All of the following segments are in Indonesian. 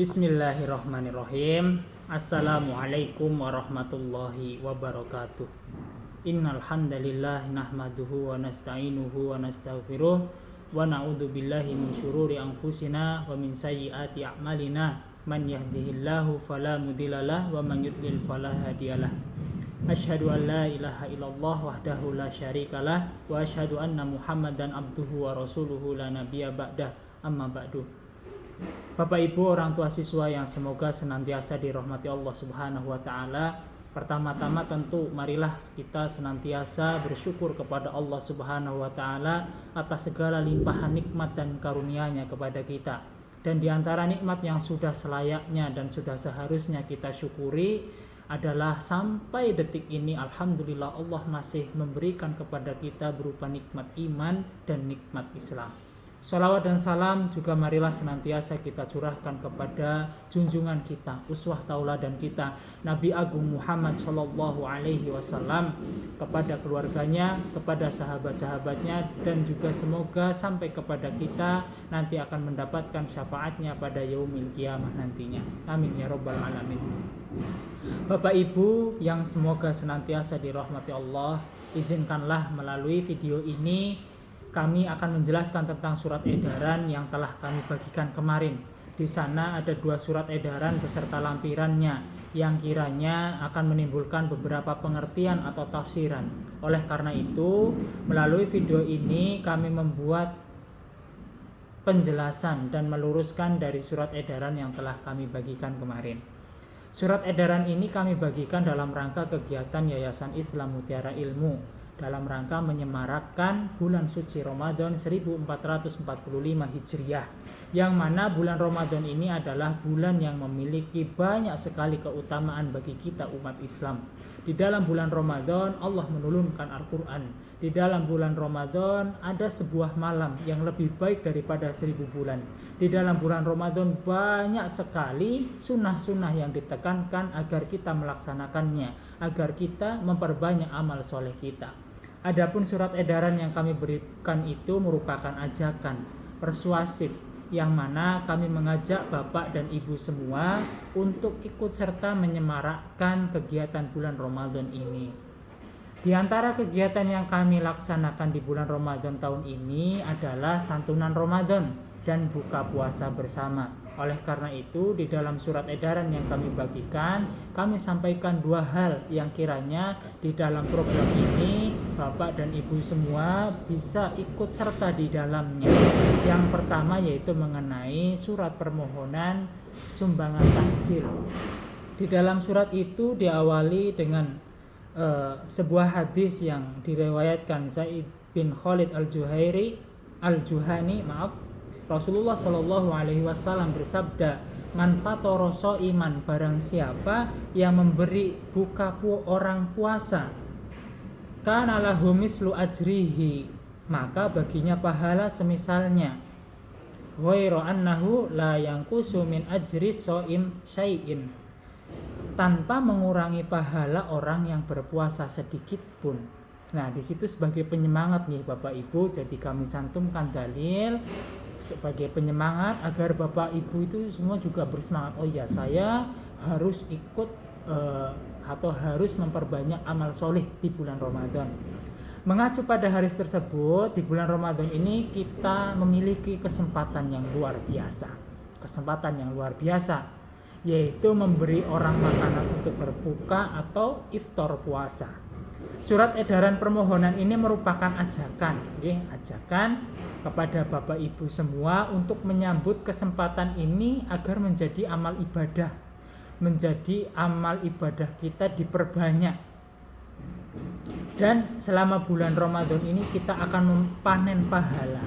Bismillahirrahmanirrahim. Assalamualaikum warahmatullahi wabarakatuh. Innal hamdalillah nahmaduhu wa nasta'inuhu wa nastaghfiruh wa na'udzu billahi min syururi anfusina wa min sayyiati a'malina. Man yahdihillahu fala mudhillalah wa man yudlil fala hadiyalah. Asyhadu an la ilaha illallah wahdahu la syarikalah wa asyhadu anna Muhammadan abduhu wa rasuluhu la nabiyya ba'dah. Amma ba'du. Bapak Ibu orang tua siswa yang semoga senantiasa dirahmati Allah Subhanahu wa taala. Pertama-tama tentu marilah kita senantiasa bersyukur kepada Allah Subhanahu wa taala atas segala limpahan nikmat dan karunia-Nya kepada kita. Dan di antara nikmat yang sudah selayaknya dan sudah seharusnya kita syukuri adalah sampai detik ini alhamdulillah Allah masih memberikan kepada kita berupa nikmat iman dan nikmat Islam. Salawat dan salam juga marilah senantiasa kita curahkan kepada junjungan kita, uswah tauladan kita, Nabi Agung Muhammad Shallallahu Alaihi Wasallam, kepada keluarganya, kepada sahabat-sahabatnya, dan juga semoga sampai kepada kita nanti akan mendapatkan syafaatnya pada yaumil qiyamah nantinya. Amin ya robbal alamin. Bapak Ibu yang semoga senantiasa dirahmati Allah, izinkanlah melalui video ini kami akan menjelaskan tentang surat edaran yang telah kami bagikan kemarin. Di sana ada 2 surat edaran beserta lampirannya yang kiranya akan menimbulkan beberapa pengertian atau tafsiran. Oleh karena itu, melalui video ini kami membuat penjelasan dan meluruskan dari surat edaran yang telah kami bagikan kemarin. Surat edaran ini kami bagikan dalam rangka kegiatan Yayasan Islam Mutiara Ilmu dalam rangka menyemarakkan bulan suci Ramadan 1445 Hijriah, yang mana bulan Ramadan ini adalah bulan yang memiliki banyak sekali keutamaan bagi kita umat Islam. Di dalam bulan Ramadan Allah menurunkan Al-Quran. Di dalam bulan Ramadan ada sebuah malam yang lebih baik daripada 1000 bulan. Di dalam bulan Ramadan banyak sekali sunnah-sunnah yang ditekankan agar kita melaksanakannya, agar kita memperbanyak amal soleh kita. Adapun surat edaran yang kami berikan itu merupakan ajakan persuasif yang mana kami mengajak Bapak dan Ibu semua untuk ikut serta menyemarakkan kegiatan bulan Ramadan ini. Di antara kegiatan yang kami laksanakan di bulan Ramadan tahun ini adalah santunan Ramadan dan buka puasa bersama. Oleh karena itu, di dalam surat edaran yang kami bagikan, kami sampaikan 2 hal yang kiranya di dalam program ini Bapak dan Ibu semua bisa ikut serta di dalamnya. Yang pertama yaitu mengenai surat permohonan sumbangan takjil. Di dalam surat itu diawali dengan sebuah hadis yang diriwayatkan Zaid bin Khalid Al-Juhani, Rasulullah Shallallahu Alaihi Wasallam bersabda, "Man fatara shaiman, barang siapa yang memberi buka orang puasa, kana lahu mislu ajrihi, maka baginya pahala semisalnya, ghairu annahu la yanqusu min ajri shaim syai'in, tanpa mengurangi pahala orang yang berpuasa sedikit pun." Nah, di situ sebagai penyemangat nih Bapak Ibu, jadi kami cantumkan dalil sebagai penyemangat agar Bapak Ibu itu semua juga bersemangat. Oh ya, saya harus ikut atau harus memperbanyak amal soleh di bulan Ramadan. Mengacu pada hadis tersebut, di bulan Ramadan ini kita memiliki kesempatan yang luar biasa. Kesempatan yang luar biasa, yaitu memberi orang makanan untuk berbuka atau iftar puasa. Surat edaran permohonan ini merupakan ajakan kepada Bapak Ibu semua untuk menyambut kesempatan ini agar menjadi amal ibadah. Menjadi amal ibadah kita diperbanyak. Dan selama bulan Ramadan ini kita akan memanen pahala.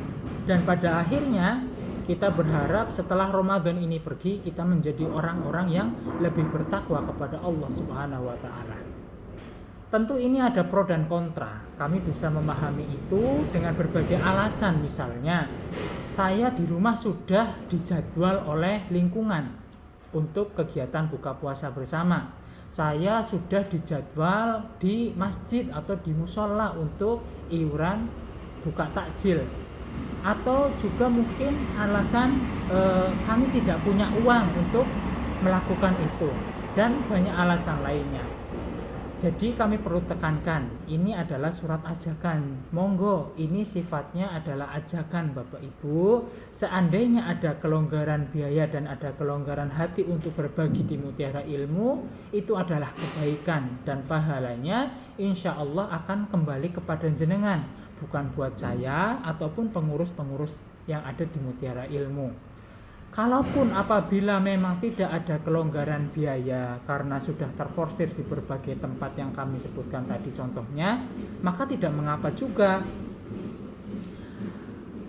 Dan pada akhirnya kita berharap setelah Ramadan ini pergi, kita menjadi orang-orang yang lebih bertakwa kepada Allah Subhanahu wa taala. Tentu ini ada pro dan kontra. Kami bisa memahami itu dengan berbagai alasan. Misalnya, saya di rumah sudah dijadwal oleh lingkungan untuk kegiatan buka puasa bersama. Saya sudah dijadwal di masjid atau di musola untuk iuran buka takjil. atau juga mungkin alasan kami tidak punya uang untuk melakukan itu, dan banyak alasan lainnya. Jadi kami perlu tekankan, ini adalah surat ajakan. Monggo, ini sifatnya adalah ajakan Bapak Ibu. Seandainya ada kelonggaran biaya dan ada kelonggaran hati untuk berbagi di Mutiara Ilmu, itu adalah kebaikan dan pahalanya insya Allah akan kembali kepada jenengan, bukan buat saya ataupun pengurus-pengurus yang ada di Mutiara Ilmu. Kalaupun apabila memang tidak ada kelonggaran biaya karena sudah terforsir di berbagai tempat yang kami sebutkan tadi contohnya, maka tidak mengapa juga.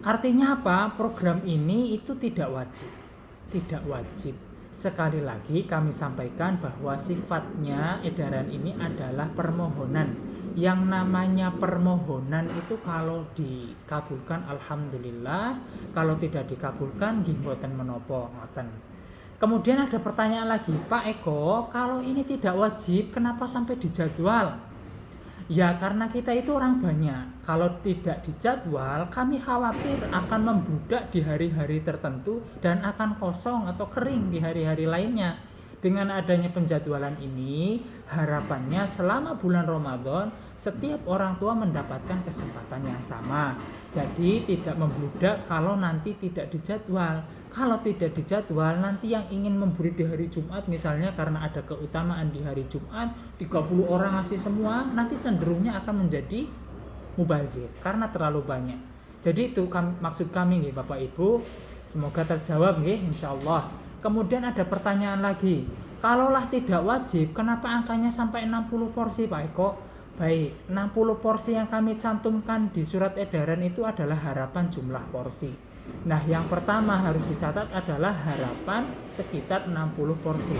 Artinya apa? Program ini itu tidak wajib. Tidak wajib. Sekali lagi kami sampaikan bahwa sifatnya edaran ini adalah permohonan. Yang namanya permohonan itu kalau dikabulkan alhamdulillah, kalau tidak dikabulkan nggih mboten menapa ngoten. Kemudian ada pertanyaan lagi, Pak Eko, kalau ini tidak wajib kenapa sampai dijadwal? Ya karena kita itu orang banyak. Kalau tidak dijadwal, kami khawatir akan membludak di hari-hari tertentu dan akan kosong atau kering di hari-hari lainnya. Dengan adanya penjadwalan ini, harapannya selama bulan Ramadan setiap orang tua mendapatkan kesempatan yang sama. Jadi tidak membludak kalau nanti tidak dijadwal. Kalau tidak dijadwal, nanti yang ingin memberi di hari Jumat misalnya karena ada keutamaan di hari Jumat, 30 orang ngasih semua, nanti cenderungnya akan menjadi mubazir karena terlalu banyak. Jadi itu maksud kami nih Bapak Ibu, semoga terjawab nggih insyaallah. Kemudian ada pertanyaan lagi, kalaulah tidak wajib, kenapa angkanya sampai 60 porsi Pak Eko? Baik, 60 porsi yang kami cantumkan di surat edaran itu adalah harapan jumlah porsi. Nah, yang pertama harus dicatat adalah harapan sekitar 60 porsi.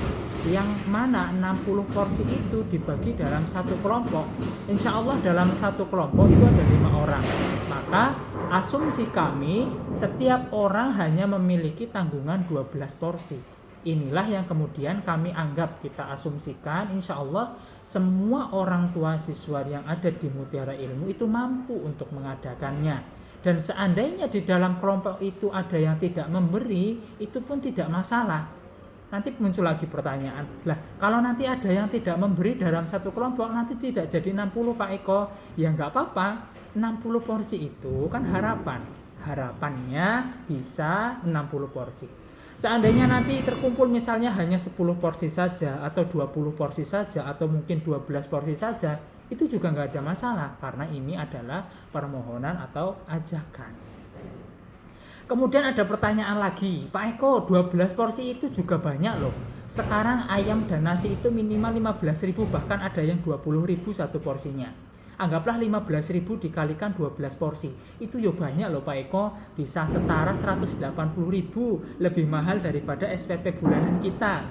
Yang mana 60 porsi itu dibagi dalam satu kelompok. Insya Allah dalam satu kelompok itu ada 5 orang. Maka asumsi kami setiap orang hanya memiliki tanggungan 12 porsi. Inilah yang kemudian kami anggap, kita asumsikan insya Allah semua orang tua siswa yang ada di Mutiara Ilmu itu mampu untuk mengadakannya. Dan seandainya di dalam kelompok itu ada yang tidak memberi, itu pun tidak masalah. Nanti muncul lagi pertanyaan, lah kalau nanti ada yang tidak memberi dalam satu kelompok, nanti tidak jadi 60 Pak Eko. Ya nggak apa-apa, 60 porsi itu kan harapan. Harapannya bisa 60 porsi. Seandainya nanti terkumpul misalnya hanya 10 porsi saja, atau 20 porsi saja, atau mungkin 12 porsi saja, itu juga nggak ada masalah karena ini adalah permohonan atau ajakan. Kemudian ada pertanyaan lagi, Pak Eko, 12 porsi itu juga banyak loh. Sekarang ayam dan nasi itu minimal 15.000, bahkan ada yang 20.000 satu porsinya. Anggaplah 15.000 dikalikan 12 porsi. Itu ya banyak loh Pak Eko, bisa setara 180.000, lebih mahal daripada SPP bulanan kita.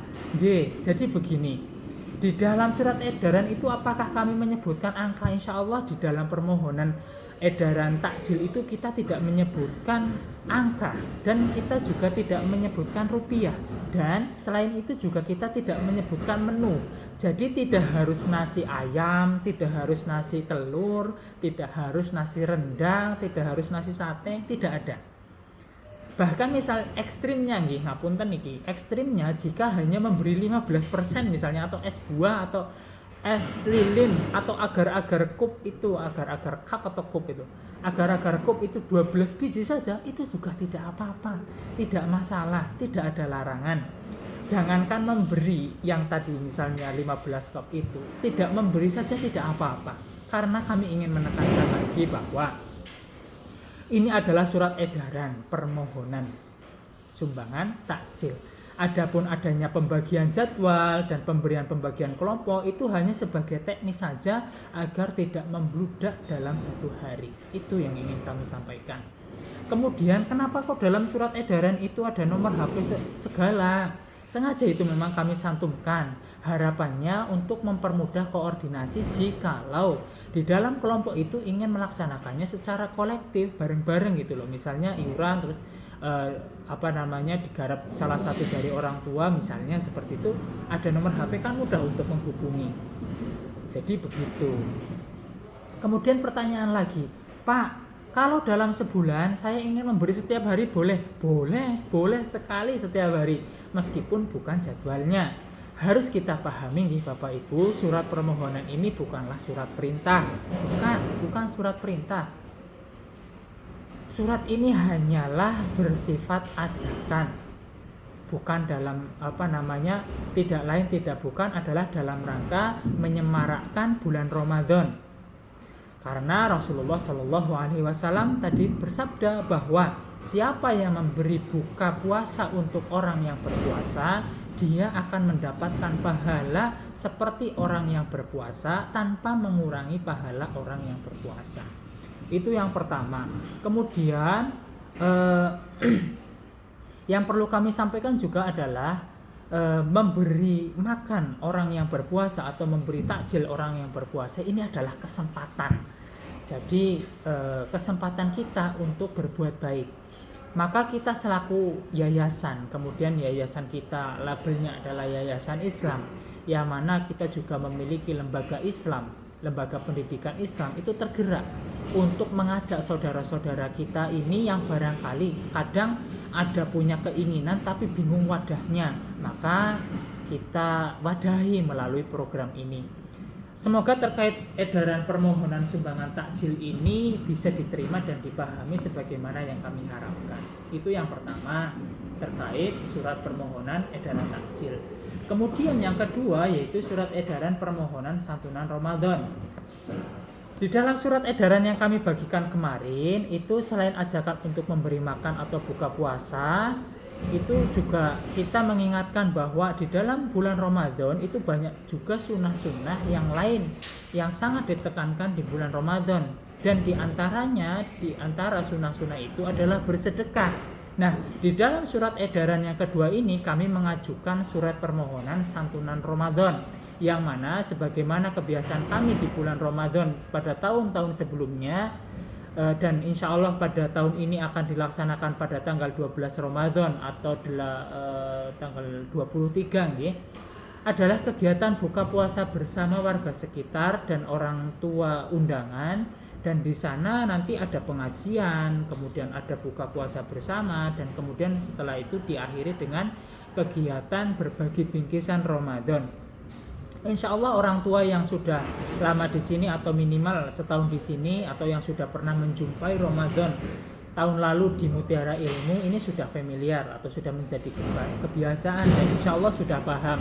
Jadi begini. Di dalam surat edaran itu apakah kami menyebutkan angka? Insya Allah di dalam permohonan edaran takjil itu kita tidak menyebutkan angka dan kita juga tidak menyebutkan rupiah, dan selain itu juga kita tidak menyebutkan menu. Jadi tidak harus nasi ayam, tidak harus nasi telur, tidak harus nasi rendang, tidak harus nasi sate, tidak ada. Bahkan misal ekstrimnya nggih, ngapunten niki, ekstrimnya jika hanya memberi 15% misalnya, atau es buah atau es lilin atau agar-agar cup itu, agar-agar cup atau cup itu, agar-agar cup itu 12 biji saja, itu juga tidak apa-apa, tidak masalah, tidak ada larangan. Jangankan memberi yang tadi misalnya 15 cup itu, tidak memberi saja tidak apa-apa, karena kami ingin menekankan lagi bahwa ini adalah surat edaran permohonan sumbangan takjil. Adapun adanya pembagian jadwal dan pemberian-pembagian kelompok itu hanya sebagai teknis saja agar tidak membludak dalam satu hari. Itu yang ingin kami sampaikan. Kemudian kenapa kok dalam surat edaran itu ada nomor HP segala? Sengaja itu memang kami cantumkan. Harapannya untuk mempermudah koordinasi jikalau di dalam kelompok itu ingin melaksanakannya secara kolektif bareng-bareng gitu loh. Misalnya iuran terus digarap salah satu dari orang tua misalnya seperti itu, ada nomor HP kan mudah untuk menghubungi. Jadi begitu. Kemudian pertanyaan lagi, Pak, Kalau dalam sebulan saya ingin memberi setiap hari, boleh sekali setiap hari, meskipun bukan jadwalnya. Harus kita pahami nih Bapak Ibu, surat permohonan ini bukanlah surat perintah. Bukan surat perintah. Surat ini hanyalah bersifat ajakan. Bukan dalam tidak lain tidak bukan adalah dalam rangka menyemarakkan bulan Ramadan. Karena Rasulullah Shallallahu Alaihi Wasallam tadi bersabda bahwa siapa yang memberi buka puasa untuk orang yang berpuasa, dia akan mendapatkan pahala seperti orang yang berpuasa tanpa mengurangi pahala orang yang berpuasa. Itu yang pertama. Kemudian yang perlu kami sampaikan juga adalah memberi makan orang yang berpuasa atau memberi takjil orang yang berpuasa ini adalah kesempatan. Jadi kesempatan kita untuk berbuat baik. Maka kita selaku yayasan, kemudian yayasan kita labelnya adalah yayasan Islam, yang mana kita juga memiliki lembaga Islam, lembaga pendidikan Islam, itu tergerak untuk mengajak saudara-saudara kita ini yang barangkali kadang ada punya keinginan tapi bingung wadahnya, maka kita wadahi melalui program ini. Semoga terkait edaran permohonan sumbangan takjil ini bisa diterima dan dipahami sebagaimana yang kami harapkan. Itu yang pertama terkait surat permohonan edaran takjil. Kemudian yang kedua yaitu surat edaran permohonan santunan Ramadan. Di dalam surat edaran yang kami bagikan kemarin itu selain ajakan untuk memberi makan atau buka puasa, itu juga kita mengingatkan bahwa di dalam bulan Ramadan itu banyak juga sunnah-sunnah yang lain yang sangat ditekankan di bulan Ramadan, dan di antara sunnah-sunnah itu adalah bersedekah. Nah, di dalam surat edaran yang kedua ini kami mengajukan surat permohonan santunan Ramadan, yang mana sebagaimana kebiasaan kami di bulan Ramadan pada tahun-tahun sebelumnya, dan insya Allah pada tahun ini akan dilaksanakan pada tanggal 12 Ramadan atau tanggal 23 ya, adalah kegiatan buka puasa bersama warga sekitar dan orang tua undangan, dan di sana nanti ada pengajian, kemudian ada buka puasa bersama, dan kemudian setelah itu diakhiri dengan kegiatan berbagi bingkisan Ramadan. Insya Allah orang tua yang sudah lama di sini atau minimal setahun di sini atau yang sudah pernah menjumpai Ramadan tahun lalu di Mutiara Ilmu ini sudah familiar atau sudah menjadi kebiasaan dan insya Allah sudah paham.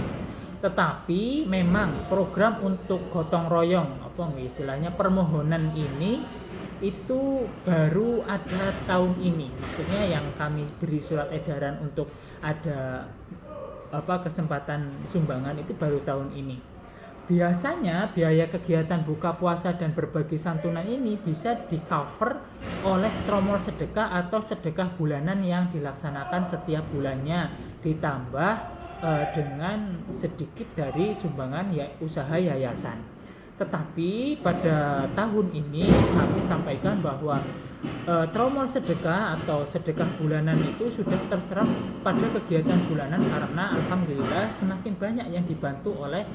Tetapi memang program untuk gotong royong istilahnya permohonan ini itu baru ada tahun ini. Maksudnya yang kami beri surat edaran untuk ada kesempatan sumbangan itu baru tahun ini. Biasanya biaya kegiatan buka puasa dan berbagi santunan ini bisa di-cover oleh tromol sedekah atau sedekah bulanan yang dilaksanakan setiap bulannya, ditambah dengan sedikit dari sumbangan usaha yayasan. Tetapi pada tahun ini kami sampaikan bahwa tromol sedekah atau sedekah bulanan itu sudah terserap pada kegiatan bulanan karena alhamdulillah semakin banyak yang dibantu oleh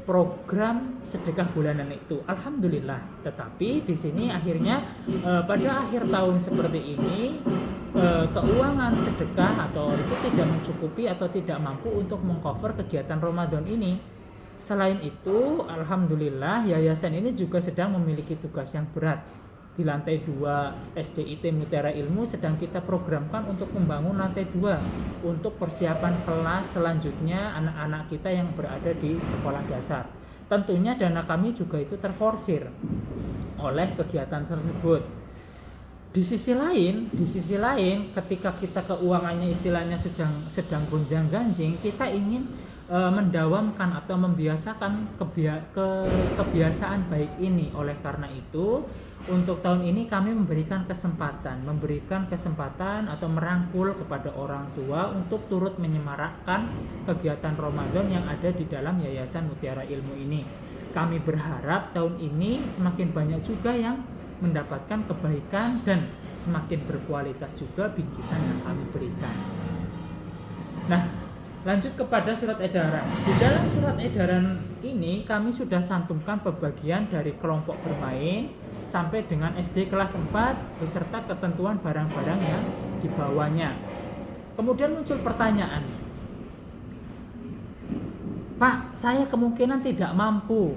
program sedekah bulanan itu, alhamdulillah. Tetapi di sini akhirnya pada akhir tahun seperti ini keuangan sedekah atau itu tidak mencukupi atau tidak mampu untuk mengcover kegiatan Ramadan ini. Selain itu, alhamdulillah yayasan ini juga sedang memiliki tugas yang berat. Di lantai 2 SDIT Mutiara Ilmu sedang kita programkan untuk membangun lantai 2 untuk persiapan kelas selanjutnya anak-anak kita yang berada di sekolah dasar. Tentunya dana kami juga itu terforsir oleh kegiatan tersebut. Di sisi lain ketika kita keuangannya istilahnya sedang gonjang-ganjing, kita ingin mendawamkan atau membiasakan kebiasaan baik ini. Oleh karena itu untuk tahun ini kami memberikan kesempatan atau merangkul kepada orang tua untuk turut menyemarakkan kegiatan Ramadan yang ada di dalam Yayasan Mutiara Ilmu ini. Kami berharap tahun ini semakin banyak juga yang mendapatkan kebaikan dan semakin berkualitas juga bingkisan yang kami berikan. Nah, lanjut kepada surat edaran. Di dalam surat edaran ini kami sudah cantumkan pembagian dari kelompok bermain sampai dengan SD kelas 4 beserta ketentuan barang-barang yang dibawanya. Kemudian muncul pertanyaan, Pak, saya kemungkinan tidak mampu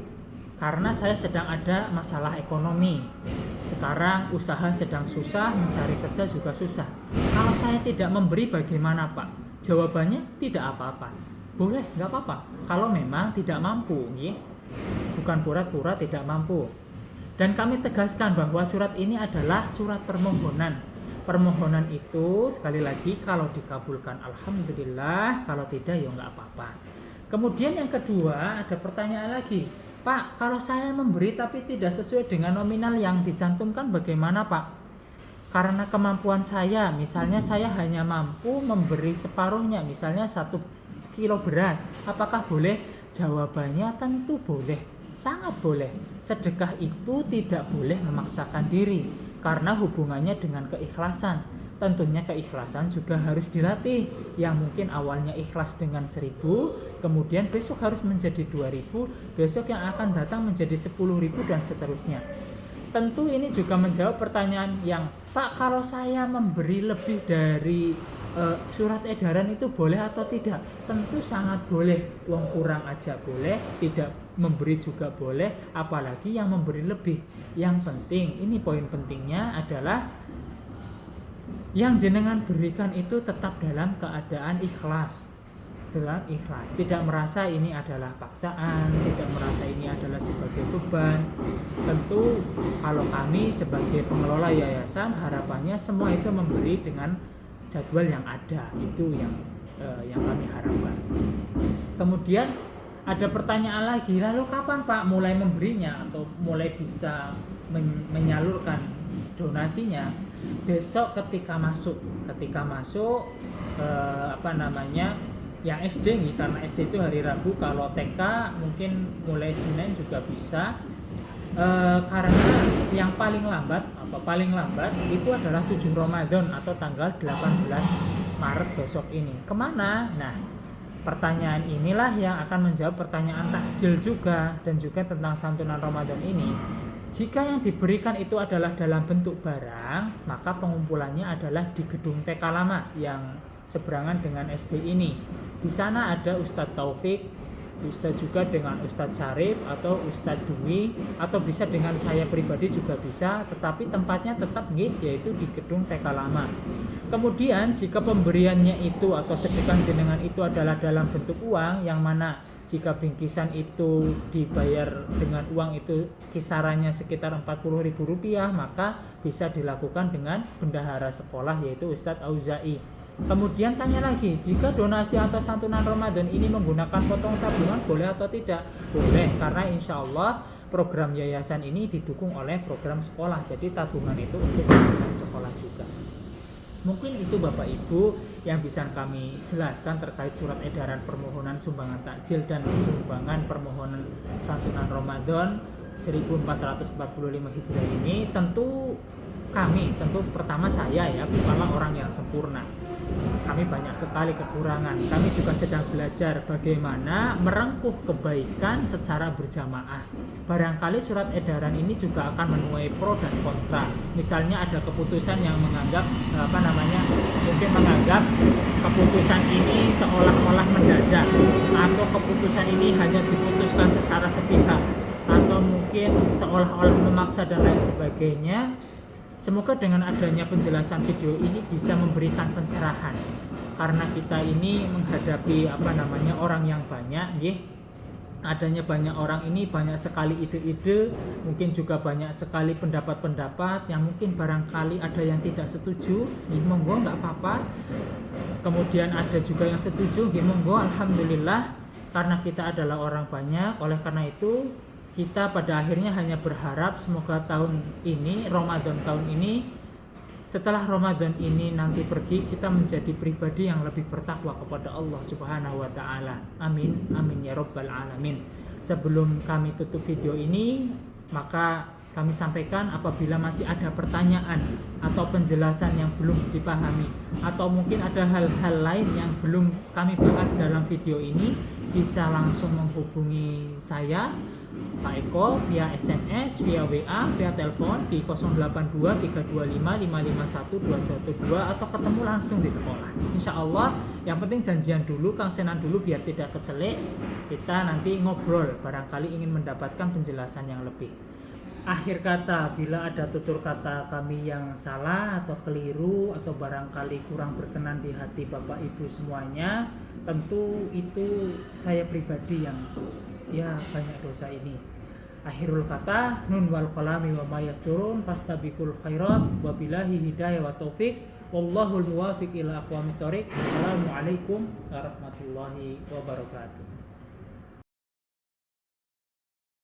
karena saya sedang ada masalah ekonomi. Sekarang usaha sedang susah, mencari kerja juga susah. Kalau saya tidak memberi bagaimana Pak? Jawabannya tidak apa-apa. Boleh, nggak apa-apa. Kalau memang tidak mampu, ya. Bukan pura-pura tidak mampu. Dan kami tegaskan bahwa surat ini adalah surat permohonan. Permohonan itu sekali lagi kalau dikabulkan alhamdulillah, kalau tidak ya nggak apa-apa. Kemudian yang kedua ada pertanyaan lagi, Pak, kalau saya memberi tapi tidak sesuai dengan nominal yang dicantumkan bagaimana Pak? Karena kemampuan saya, misalnya saya hanya mampu memberi separuhnya, misalnya 1 kilo beras, apakah boleh? Jawabannya tentu boleh, sangat boleh. Sedekah itu tidak boleh memaksakan diri, karena hubungannya dengan keikhlasan. Tentunya keikhlasan juga harus dilatih. Yang mungkin awalnya ikhlas dengan 1.000, kemudian besok harus menjadi 2.000, besok yang akan datang menjadi 10.000 dan seterusnya. Tentu ini juga menjawab pertanyaan yang, Pak, kalau saya memberi lebih dari surat edaran itu boleh atau tidak? Tentu sangat boleh. Uang kurang aja boleh, tidak memberi juga boleh, apalagi yang memberi lebih. Yang penting, ini poin pentingnya adalah yang jenengan berikan itu tetap dalam keadaan ikhlas. Dalam ikhlas, tidak merasa ini adalah paksaan, tidak merasa ini adalah sebagai beban. Tentu kalau kami sebagai pengelola yayasan, harapannya semua itu memberi dengan jadwal yang ada. Itu yang kami harapkan. Kemudian ada pertanyaan lagi, lalu kapan Pak mulai memberinya atau mulai bisa menyalurkan donasinya? Besok ketika masuk yang SD nih, karena SD itu hari Rabu, kalau TK mungkin mulai Senin juga bisa. Karena yang paling lambat itu adalah 7 Ramadan atau tanggal 18 Maret besok ini. Kemana? Nah, pertanyaan inilah yang akan menjawab pertanyaan takjil juga, dan juga tentang santunan Ramadan ini. Jika yang diberikan itu adalah dalam bentuk barang, maka pengumpulannya adalah di gedung TK lama yang seberangan dengan SD ini. Di sana ada Ustadz Taufik, bisa juga dengan Ustadz Syarif atau Ustadz Dwi, atau bisa dengan saya pribadi juga bisa, tetapi tempatnya tetap yaitu di gedung TK lama. Kemudian jika pemberiannya itu atau sedekah jenengan itu adalah dalam bentuk uang, yang mana jika bingkisan itu dibayar dengan uang itu kisarannya sekitar Rp40.000, maka bisa dilakukan dengan bendahara sekolah yaitu Ustadz Auza'i. Kemudian tanya lagi, jika donasi atau santunan Ramadan ini menggunakan potong tabungan boleh atau tidak? Boleh, karena insya Allah program yayasan ini didukung oleh program sekolah, jadi tabungan itu untuk kepentingan sekolah juga. Mungkin itu Bapak Ibu yang bisa kami jelaskan terkait surat edaran permohonan sumbangan takjil dan sumbangan permohonan santunan Ramadan 1445 Hijriah ini. Tentu pertama saya ya bukanlah orang yang sempurna. Kami banyak sekali kekurangan. Kami juga sedang belajar bagaimana merengkuh kebaikan secara berjamaah. Barangkali surat edaran ini juga akan menuai pro dan kontra. Misalnya ada keputusan yang menganggap mungkin menganggap keputusan ini seolah-olah mendadak, atau keputusan ini hanya diputuskan secara sepihak, atau mungkin seolah-olah memaksa dan lain sebagainya. Semoga dengan adanya penjelasan video ini bisa memberikan pencerahan, karena kita ini menghadapi orang yang banyak, adanya banyak orang ini, banyak sekali ide-ide, mungkin juga banyak sekali pendapat-pendapat yang mungkin barangkali ada yang tidak setuju, monggo nggak apa-apa. Kemudian ada juga yang setuju, monggo alhamdulillah, karena kita adalah orang banyak. Oleh karena itu kita pada akhirnya hanya berharap semoga Ramadan tahun ini, setelah Ramadan ini nanti pergi, kita menjadi pribadi yang lebih bertakwa kepada Allah Subhanahu wa Ta'ala. Amin, amin ya Rabbal Alamin. Sebelum kami tutup video ini, maka kami sampaikan apabila masih ada pertanyaan atau penjelasan yang belum dipahami, atau mungkin ada hal-hal lain yang belum kami bahas dalam video ini, bisa langsung menghubungi saya Pak Eko via SMS, via WA, via telepon di 082325551212 atau ketemu langsung di sekolah. Insya Allah, yang penting janjian dulu, Kang Senan dulu biar tidak kecelik. Kita nanti ngobrol, barangkali ingin mendapatkan penjelasan yang lebih. Akhir kata, bila ada tutur kata kami yang salah atau keliru atau barangkali kurang berkenan di hati Bapak Ibu semuanya, tentu itu saya pribadi yang banyak dosa ini. Akhirul kata, nun wal qalami wa ma yasturun, fastabiqul khairat, wabillahi hidayah wa taufik, wallahul muwafiq ila aqwamit thoriq. Wassalamualaikum warahmatullahi wabarakatuh.